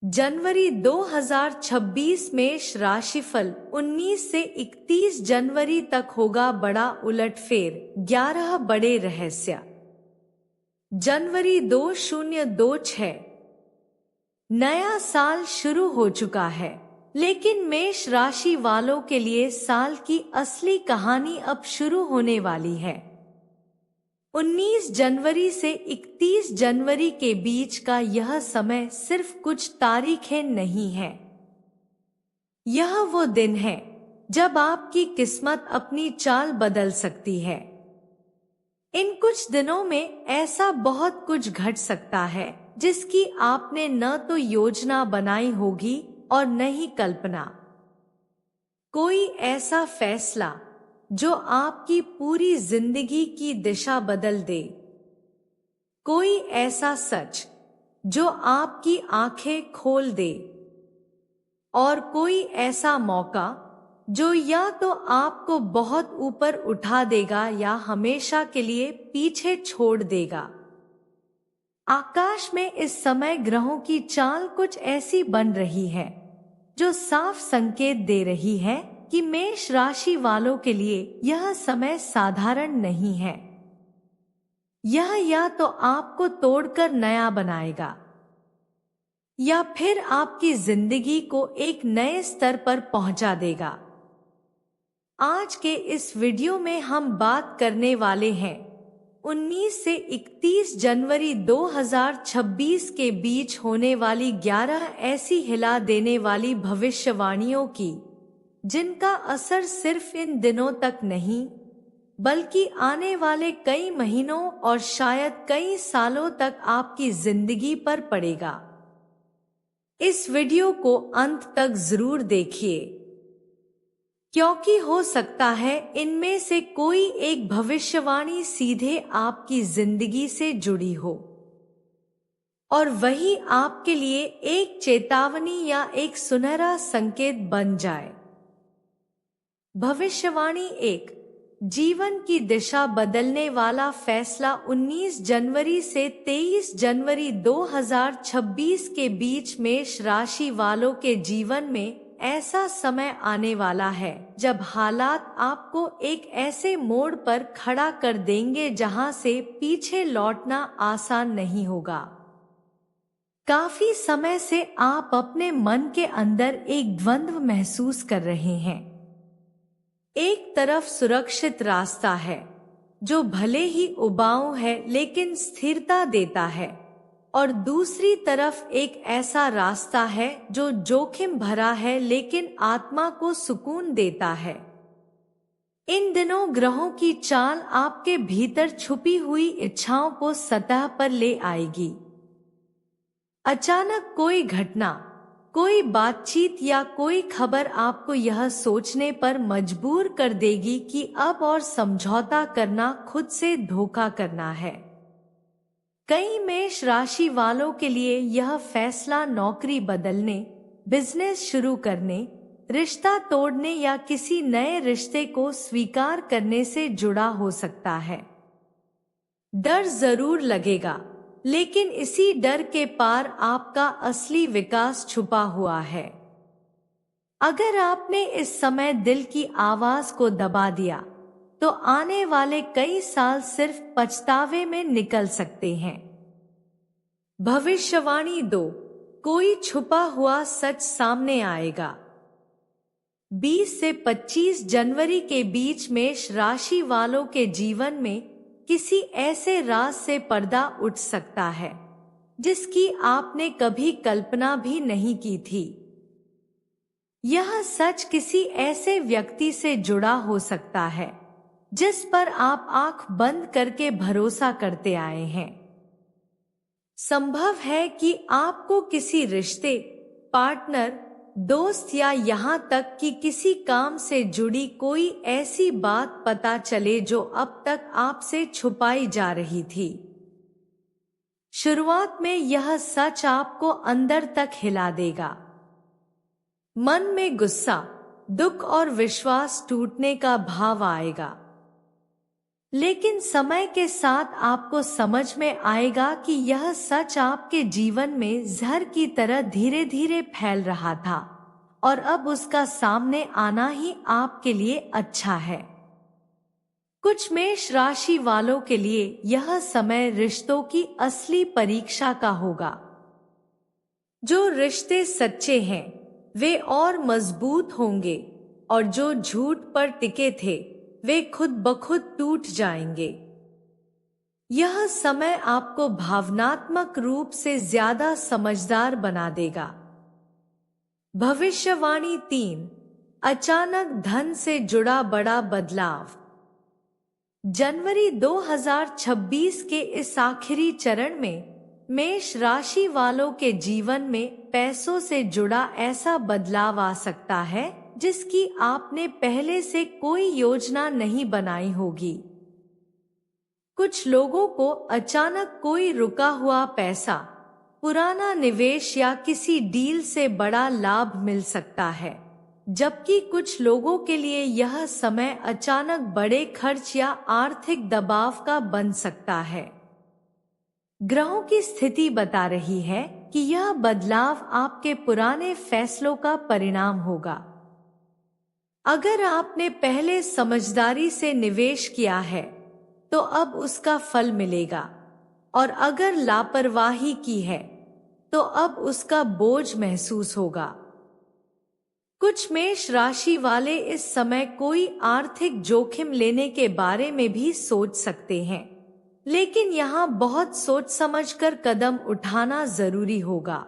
जनवरी 2026 मेष राशिफल 19 से 31 जनवरी तक होगा बड़ा उलटफेर, 11 बड़े रहस्य। जनवरी 2026 नया साल शुरू हो चुका है, लेकिन मेष राशि वालों के लिए साल की असली कहानी अब शुरू होने वाली है। 19 जनवरी से 31 जनवरी के बीच का यह समय सिर्फ कुछ तारीखें नहीं है। यह वो दिन है जब आपकी किस्मत अपनी चाल बदल सकती है। इन कुछ दिनों में ऐसा बहुत कुछ घट सकता है जिसकी आपने न तो योजना बनाई होगी और न ही कल्पना। कोई ऐसा फैसला जो आपकी पूरी जिंदगी की दिशा बदल दे। कोई ऐसा सच जो आपकी आंखें खोल दे। और कोई ऐसा मौका जो या तो आपको बहुत ऊपर उठा देगा या हमेशा के लिए पीछे छोड़ देगा। आकाश में इस समय ग्रहों की चाल कुछ ऐसी बन रही है जो साफ संकेत दे रही है कि मेष राशि वालों के लिए यह समय साधारण नहीं है। यह या तो आपको तोड़कर नया बनाएगा या फिर आपकी जिंदगी को एक नए स्तर पर पहुंचा देगा। आज के इस वीडियो में हम बात करने वाले हैं 19 से 31 जनवरी 2026 के बीच होने वाली 11 ऐसी हिला देने वाली भविष्यवाणियों की, जिनका असर सिर्फ इन दिनों तक नहीं बल्कि आने वाले कई महीनों और शायद कई सालों तक आपकी जिंदगी पर पड़ेगा। इस वीडियो को अंत तक जरूर देखिए, क्योंकि हो सकता है इनमें से कोई एक भविष्यवाणी सीधे आपकी जिंदगी से जुड़ी हो और वही आपके लिए एक चेतावनी या एक सुनहरा संकेत बन जाए। भविष्यवाणी 1, जीवन की दिशा बदलने वाला फैसला। 19 जनवरी से 23 जनवरी 2026 के बीच मेष राशि वालों के जीवन में ऐसा समय आने वाला है जब हालात आपको एक ऐसे मोड़ पर खड़ा कर देंगे जहां से पीछे लौटना आसान नहीं होगा। काफी समय से आप अपने मन के अंदर एक द्वंद्व महसूस कर रहे हैं। एक तरफ सुरक्षित रास्ता है जो भले ही उबाऊ है लेकिन स्थिरता देता है, और दूसरी तरफ एक ऐसा रास्ता है जो जोखिम भरा है लेकिन आत्मा को सुकून देता है। इन दिनों ग्रहों की चाल आपके भीतर छुपी हुई इच्छाओं को सतह पर ले आएगी। अचानक कोई घटना, कोई बातचीत या कोई खबर आपको यह सोचने पर मजबूर कर देगी कि अब और समझौता करना खुद से धोखा करना है। कई मेष राशि वालों के लिए यह फैसला नौकरी बदलने, बिजनेस शुरू करने, रिश्ता तोड़ने या किसी नए रिश्ते को स्वीकार करने से जुड़ा हो सकता है। डर जरूर लगेगा, लेकिन इसी डर के पार आपका असली विकास छुपा हुआ है। अगर आपने इस समय दिल की आवाज को दबा दिया तो आने वाले कई साल सिर्फ पछतावे में निकल सकते हैं। भविष्यवाणी 2, कोई छुपा हुआ सच सामने आएगा। 20 से 25 जनवरी के बीच मेष राशि वालों के जीवन में किसी ऐसे राज से पर्दा उठ सकता है जिसकी आपने कभी कल्पना भी नहीं की थी। यह सच किसी ऐसे व्यक्ति से जुड़ा हो सकता है जिस पर आप आंख बंद करके भरोसा करते आए हैं। संभव है कि आपको किसी रिश्ते, पार्टनर, दोस्त या यहाँ तक कि किसी काम से जुड़ी कोई ऐसी बात पता चले जो अब तक आपसे छुपाई जा रही थी। शुरुआत में यह सच आपको अंदर तक हिला देगा। मन में गुस्सा, दुख और विश्वास टूटने का भाव आएगा। लेकिन समय के साथ आपको समझ में आएगा कि यह सच आपके जीवन में जहर की तरह धीरे धीरे फैल रहा था और अब उसका सामने आना ही आपके लिए अच्छा है। कुछ मेष राशि वालों के लिए यह समय रिश्तों की असली परीक्षा का होगा। जो रिश्ते सच्चे हैं वे और मजबूत होंगे और जो झूठ पर टिके थे वे खुद ब खुद टूट जाएंगे। यह समय आपको भावनात्मक रूप से ज्यादा समझदार बना देगा। भविष्यवाणी 3, अचानक धन से जुड़ा बड़ा बदलाव। जनवरी 2026 के इस आखिरी चरण में मेष राशि वालों के जीवन में पैसों से जुड़ा ऐसा बदलाव आ सकता है जिसकी आपने पहले से कोई योजना नहीं बनाई होगी। कुछ लोगों को अचानक कोई रुका हुआ पैसा, पुराना निवेश या किसी डील से बड़ा लाभ मिल सकता है, जबकि कुछ लोगों के लिए यह समय अचानक बड़े खर्च या आर्थिक दबाव का बन सकता है। ग्रहों की स्थिति बता रही है कि यह बदलाव आपके पुराने फैसलों का परिणाम होगा। अगर आपने पहले समझदारी से निवेश किया है तो अब उसका फल मिलेगा, और अगर लापरवाही की है तो अब उसका बोझ महसूस होगा। कुछ मेष राशि वाले इस समय कोई आर्थिक जोखिम लेने के बारे में भी सोच सकते हैं, लेकिन यहाँ बहुत सोच समझकर कदम उठाना जरूरी होगा।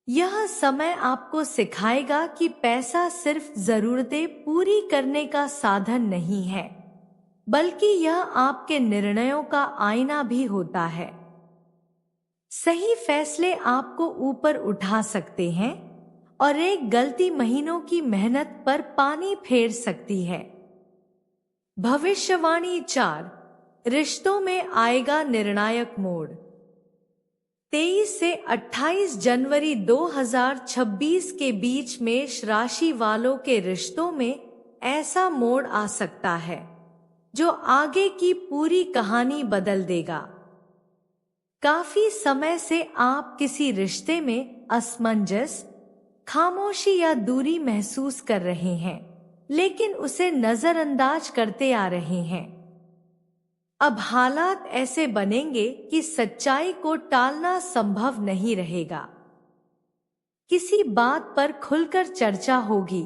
यह समय आपको सिखाएगा कि पैसा सिर्फ जरूरतें पूरी करने का साधन नहीं है, बल्कि यह आपके निर्णयों का आईना भी होता है। सही फैसले आपको ऊपर उठा सकते हैं और एक गलती महीनों की मेहनत पर पानी फेर सकती है। भविष्यवाणी 4, रिश्तों में आएगा निर्णायक मोड़। 23 से 28 जनवरी 2026 के बीच मेष राशि वालों के रिश्तों में ऐसा मोड़ आ सकता है जो आगे की पूरी कहानी बदल देगा। काफी समय से आप किसी रिश्ते में असमंजस, खामोशी या दूरी महसूस कर रहे हैं, लेकिन उसे नजरअंदाज करते आ रहे हैं। अब हालात ऐसे बनेंगे कि सच्चाई को टालना संभव नहीं रहेगा। किसी बात पर खुलकर चर्चा होगी,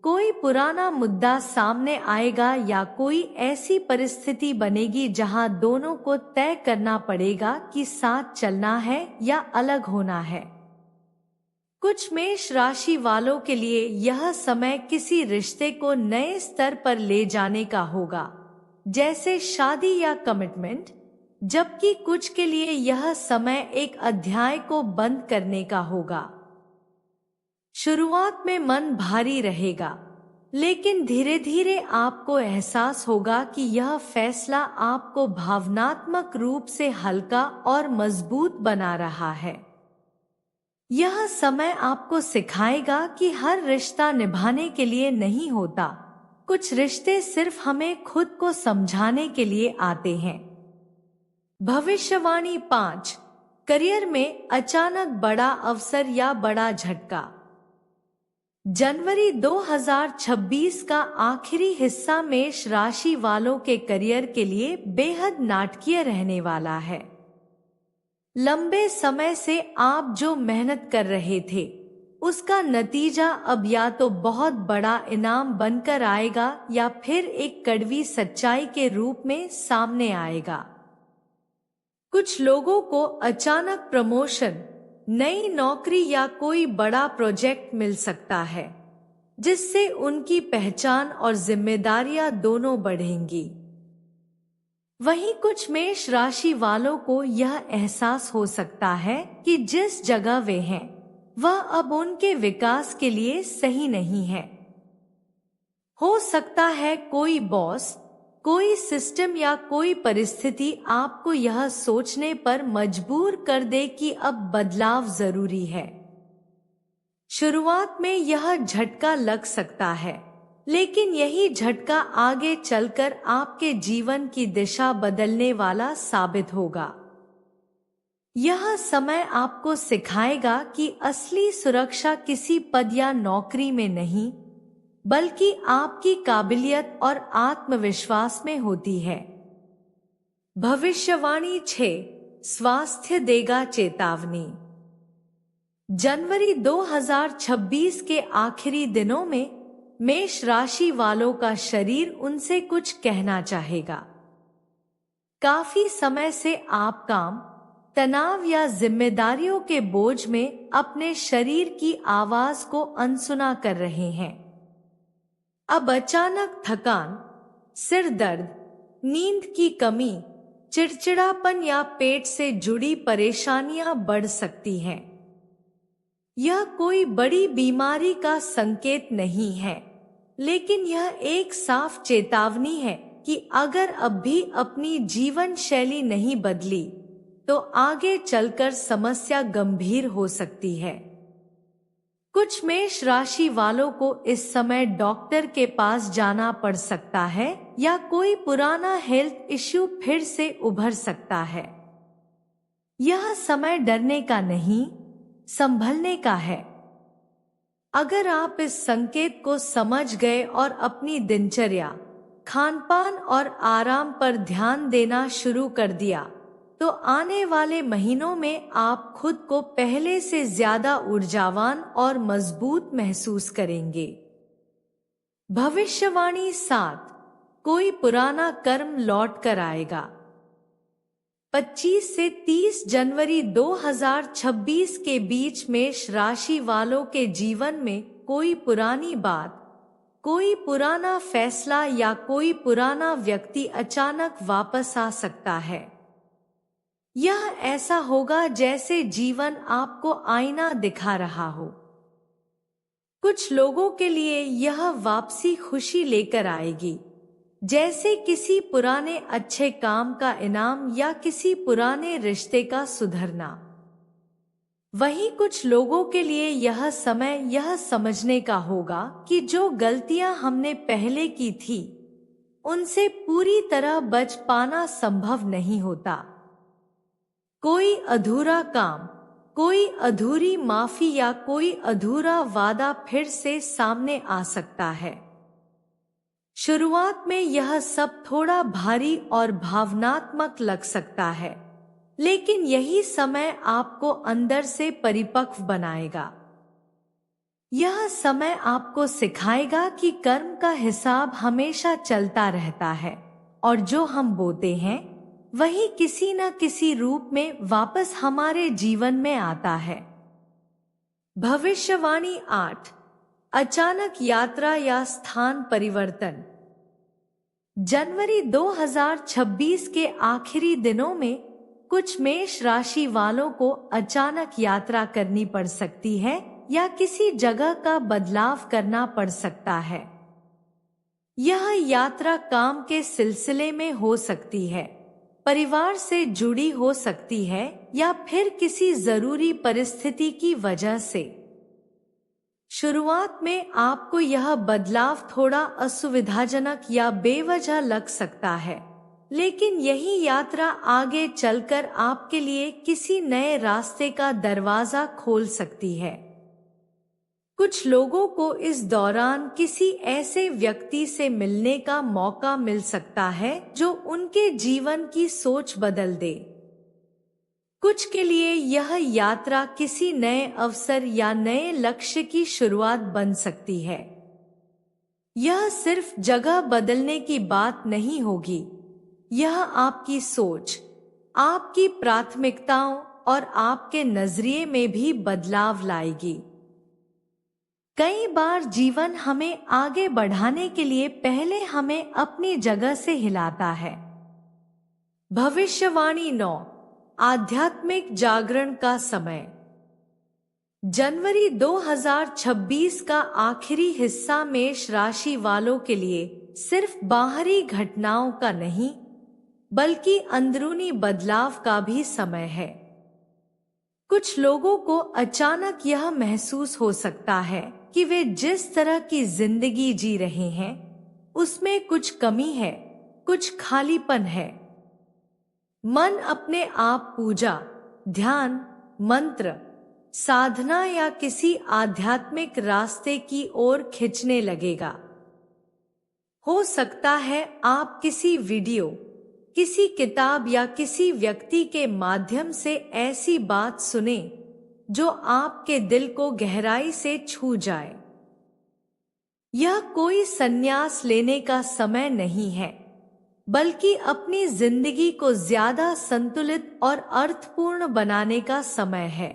कोई पुराना मुद्दा सामने आएगा या कोई ऐसी परिस्थिति बनेगी जहां दोनों को तय करना पड़ेगा कि साथ चलना है या अलग होना है। कुछ मेष राशि वालों के लिए यह समय किसी रिश्ते को नए स्तर पर ले जाने का होगा, जैसे शादी या कमिटमेंट, जबकि कुछ के लिए यह समय एक अध्याय को बंद करने का होगा। शुरुआत में मन भारी रहेगा, लेकिन धीरे धीरे आपको एहसास होगा कि यह फैसला आपको भावनात्मक रूप से हल्का और मजबूत बना रहा है। यह समय आपको सिखाएगा कि हर रिश्ता निभाने के लिए नहीं होता, कुछ रिश्ते सिर्फ हमें खुद को समझाने के लिए आते हैं। भविष्यवाणी 5, करियर में अचानक बड़ा अवसर या बड़ा झटका। जनवरी 2026 का आखिरी हिस्सा मेष राशि वालों के करियर के लिए बेहद नाटकीय रहने वाला है। लंबे समय से आप जो मेहनत कर रहे थे उसका नतीजा अब या तो बहुत बड़ा इनाम बनकर आएगा या फिर एक कड़वी सच्चाई के रूप में सामने आएगा। कुछ लोगों को अचानक प्रमोशन, नई नौकरी या कोई बड़ा प्रोजेक्ट मिल सकता है, जिससे उनकी पहचान और जिम्मेदारियां दोनों बढ़ेंगी। वहीं कुछ मेष राशि वालों को यह एहसास हो सकता है कि जिस जगह वे हैं वह अब उनके विकास के लिए सही नहीं है। हो सकता है कोई बॉस, कोई सिस्टम या कोई परिस्थिति आपको यह सोचने पर मजबूर कर दे कि अब बदलाव जरूरी है। शुरुआत में यह झटका लग सकता है, लेकिन यही झटका आगे चलकर आपके जीवन की दिशा बदलने वाला साबित होगा। यह समय आपको सिखाएगा कि असली सुरक्षा किसी पद या नौकरी में नहीं, बल्कि आपकी काबिलियत और आत्मविश्वास में होती है। भविष्यवाणी 6, स्वास्थ्य देगा चेतावनी। जनवरी 2026 के आखिरी दिनों में मेष राशि वालों का शरीर उनसे कुछ कहना चाहेगा। काफी समय से आप काम, तनाव या जिम्मेदारियों के बोझ में अपने शरीर की आवाज को अनसुना कर रहे हैं। अब अचानक थकान, सिर दर्द, नींद की कमी, चिड़चिड़ापन या पेट से जुड़ी परेशानियां बढ़ सकती हैं। यह कोई बड़ी बीमारी का संकेत नहीं है, लेकिन यह एक साफ चेतावनी है कि अगर अब भी अपनी जीवन शैली नहीं बदली तो आगे चलकर समस्या गंभीर हो सकती है। कुछ मेष राशि वालों को इस समय डॉक्टर के पास जाना पड़ सकता है या कोई पुराना हेल्थ इश्यू फिर से उभर सकता है। यह समय डरने का नहीं, संभलने का है। अगर आप इस संकेत को समझ गए और अपनी दिनचर्या, खानपान और आराम पर ध्यान देना शुरू कर दिया, तो आने वाले महीनों में आप खुद को पहले से ज्यादा ऊर्जावान और मजबूत महसूस करेंगे। भविष्यवाणी 7, कोई पुराना कर्म लौट कर आएगा। 25 से 30 जनवरी 2026 के बीच मेष राशि वालों के जीवन में कोई पुरानी बात, कोई पुराना फैसला या कोई पुराना व्यक्ति अचानक वापस आ सकता है। यह ऐसा होगा जैसे जीवन आपको आईना दिखा रहा हो। कुछ लोगों के लिए यह वापसी खुशी लेकर आएगी, जैसे किसी पुराने अच्छे काम का इनाम या किसी पुराने रिश्ते का सुधरना। वहीं कुछ लोगों के लिए यह समय यह समझने का होगा कि जो गलतियां हमने पहले की थी, उनसे पूरी तरह बच पाना संभव नहीं होता। कोई अधूरा काम, कोई अधूरी माफी या कोई अधूरा वादा फिर से सामने आ सकता है। शुरुआत में यह सब थोड़ा भारी और भावनात्मक लग सकता है, लेकिन यही समय आपको अंदर से परिपक्व बनाएगा। यह समय आपको सिखाएगा कि कर्म का हिसाब हमेशा चलता रहता है और जो हम बोते हैं वही किसी न किसी रूप में वापस हमारे जीवन में आता है। भविष्यवाणी 8, अचानक यात्रा या स्थान परिवर्तन। जनवरी 2026 के आखिरी दिनों में कुछ मेष राशि वालों को अचानक यात्रा करनी पड़ सकती है या किसी जगह का बदलाव करना पड़ सकता है। यह यात्रा काम के सिलसिले में हो सकती है, परिवार से जुड़ी हो सकती है या फिर किसी जरूरी परिस्थिति की वजह से। शुरुआत में आपको यह बदलाव थोड़ा असुविधाजनक या बेवजह लग सकता है, लेकिन यही यात्रा आगे चलकर आपके लिए किसी नए रास्ते का दरवाजा खोल सकती है। कुछ लोगों को इस दौरान किसी ऐसे व्यक्ति से मिलने का मौका मिल सकता है जो उनके जीवन की सोच बदल दे। कुछ के लिए यह यात्रा किसी नए अवसर या नए लक्ष्य की शुरुआत बन सकती है। यह सिर्फ जगह बदलने की बात नहीं होगी, यह आपकी सोच, आपकी प्राथमिकताओं और आपके नजरिए में भी बदलाव लाएगी। कई बार जीवन हमें आगे बढ़ाने के लिए पहले हमें अपनी जगह से हिलाता है। भविष्यवाणी 9, आध्यात्मिक जागरण का समय। जनवरी 2026 का आखिरी हिस्सा मेष राशि वालों के लिए सिर्फ बाहरी घटनाओं का नहीं, बल्कि अंदरूनी बदलाव का भी समय है। कुछ लोगों को अचानक यह महसूस हो सकता है कि वे जिस तरह की जिंदगी जी रहे हैं उसमें कुछ कमी है, कुछ खालीपन है। मन अपने आप पूजा, ध्यान, मंत्र, साधना या किसी आध्यात्मिक रास्ते की ओर खींचने लगेगा। हो सकता है आप किसी वीडियो, किसी किताब या किसी व्यक्ति के माध्यम से ऐसी बात सुने जो आपके दिल को गहराई से छू जाए। यह कोई संन्यास लेने का समय नहीं है, बल्कि अपनी जिंदगी को ज्यादा संतुलित और अर्थपूर्ण बनाने का समय है।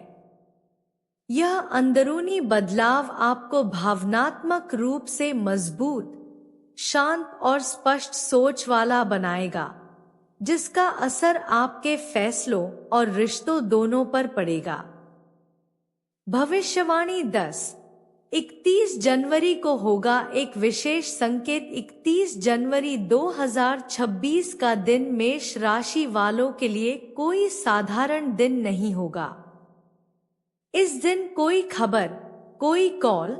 यह अंदरूनी बदलाव आपको भावनात्मक रूप से मजबूत, शांत और स्पष्ट सोच वाला बनाएगा, जिसका असर आपके फैसलों और रिश्तों दोनों पर पड़ेगा। भविष्यवाणी 31 जनवरी को होगा एक विशेष संकेत। 31 जनवरी 2026 का दिन मेष राशि वालों के लिए कोई साधारण दिन नहीं होगा। इस दिन कोई खबर, कोई कॉल,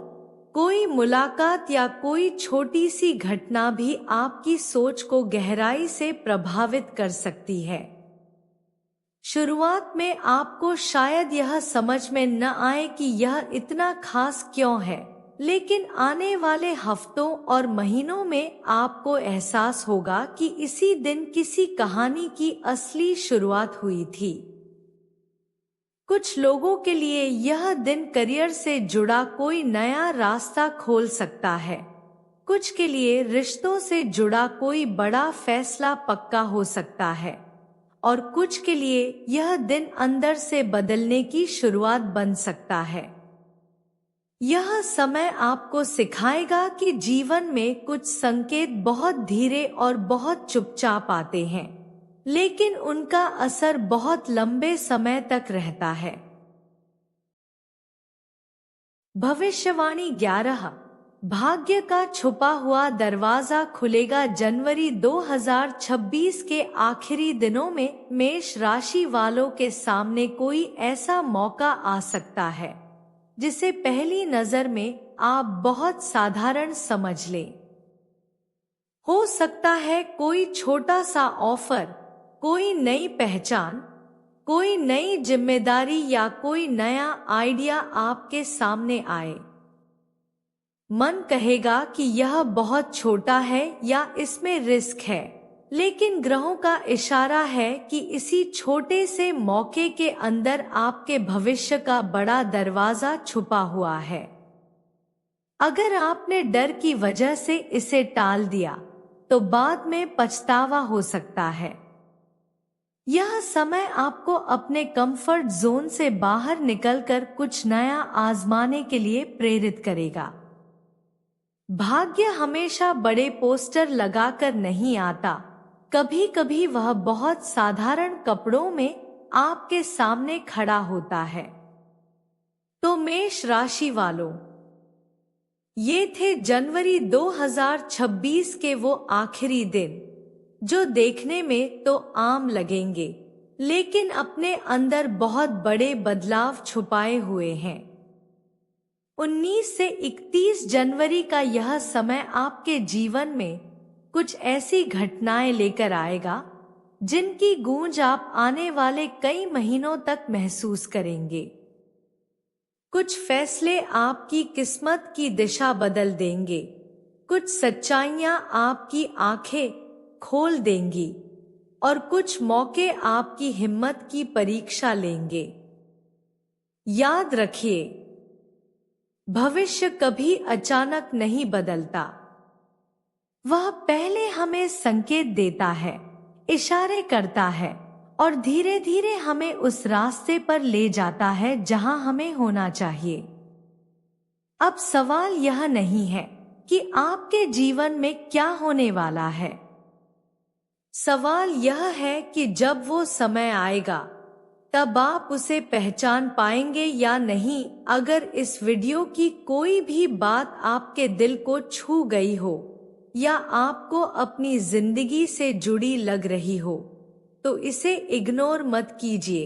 कोई मुलाकात या कोई छोटी सी घटना भी आपकी सोच को गहराई से प्रभावित कर सकती है। शुरुआत में आपको शायद यह समझ में न आए कि यह इतना खास क्यों है, लेकिन आने वाले हफ्तों और महीनों में आपको एहसास होगा कि इसी दिन किसी कहानी की असली शुरुआत हुई थी। कुछ लोगों के लिए यह दिन करियर से जुड़ा कोई नया रास्ता खोल सकता है। कुछ के लिए रिश्तों से जुड़ा कोई बड़ा फैसला पक्का हो सकता है, और कुछ के लिए यह दिन अंदर से बदलने की शुरुआत बन सकता है। यह समय आपको सिखाएगा कि जीवन में कुछ संकेत बहुत धीरे और बहुत चुपचाप आते हैं, लेकिन उनका असर बहुत लंबे समय तक रहता है। भविष्यवाणी 11, भाग्य का छुपा हुआ दरवाजा खुलेगा। जनवरी 2026 के आखिरी दिनों में मेष राशि वालों के सामने कोई ऐसा मौका आ सकता है जिसे पहली नजर में आप बहुत साधारण समझ लें। हो सकता है कोई छोटा सा ऑफर, कोई नई पहचान, कोई नई जिम्मेदारी या कोई नया आइडिया आपके सामने आए। मन कहेगा कि यह बहुत छोटा है या इसमें रिस्क है, लेकिन ग्रहों का इशारा है कि इसी छोटे से मौके के अंदर आपके भविष्य का बड़ा दरवाजा छुपा हुआ है। अगर आपने डर की वजह से इसे टाल दिया तो बाद में पछतावा हो सकता है। यह समय आपको अपने कंफर्ट जोन से बाहर निकलकर कुछ नया आजमाने के लिए प्रेरित करेगा। भाग्य हमेशा बड़े पोस्टर लगाकर नहीं आता, कभी कभी वह बहुत साधारण कपड़ों में आपके सामने खड़ा होता है। तो मेष राशि वालों, ये थे जनवरी 2026 के वो आखिरी दिन जो देखने में तो आम लगेंगे, लेकिन अपने अंदर बहुत बड़े बदलाव छुपाए हुए हैं। 19 से 31 जनवरी का यह समय आपके जीवन में कुछ ऐसी घटनाएं लेकर आएगा जिनकी गूंज आप आने वाले कई महीनों तक महसूस करेंगे। कुछ फैसले आपकी किस्मत की दिशा बदल देंगे, कुछ सच्चाइयां आपकी आंखें खोल देंगी और कुछ मौके आपकी हिम्मत की परीक्षा लेंगे। याद रखिए, भविष्य कभी अचानक नहीं बदलता। वह पहले हमें संकेत देता है, इशारे करता है और धीरे धीरे हमें उस रास्ते पर ले जाता है जहां हमें होना चाहिए। अब सवाल यह नहीं है कि आपके जीवन में क्या होने वाला है। सवाल यह है कि जब वो समय आएगा तब आप उसे पहचान पाएंगे या नहीं। अगर इस वीडियो की कोई भी बात आपके दिल को छू गई हो या आपको अपनी जिंदगी से जुड़ी लग रही हो तो इसे इग्नोर मत कीजिए।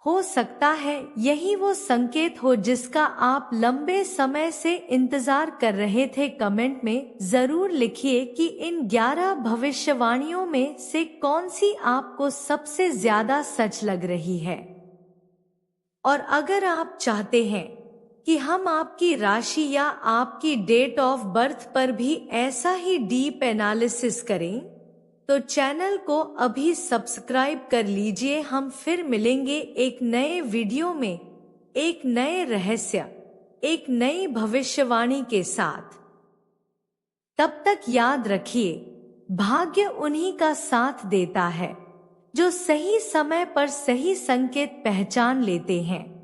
हो सकता है यही वो संकेत हो जिसका आप लंबे समय से इंतजार कर रहे थे। कमेंट में जरूर लिखिए कि इन 11 भविष्यवाणियों में से कौन सी आपको सबसे ज्यादा सच लग रही है। और अगर आप चाहते हैं कि हम आपकी राशि या आपकी डेट ऑफ बर्थ पर भी ऐसा ही डीप एनालिसिस करें, तो चैनल को अभी सब्सक्राइब कर लीजिए। हम फिर मिलेंगे एक नए वीडियो में, एक नए रहस्य, एक नई भविष्यवाणी के साथ। तब तक याद रखिए, भाग्य उन्हीं का साथ देता है जो सही समय पर सही संकेत पहचान लेते हैं।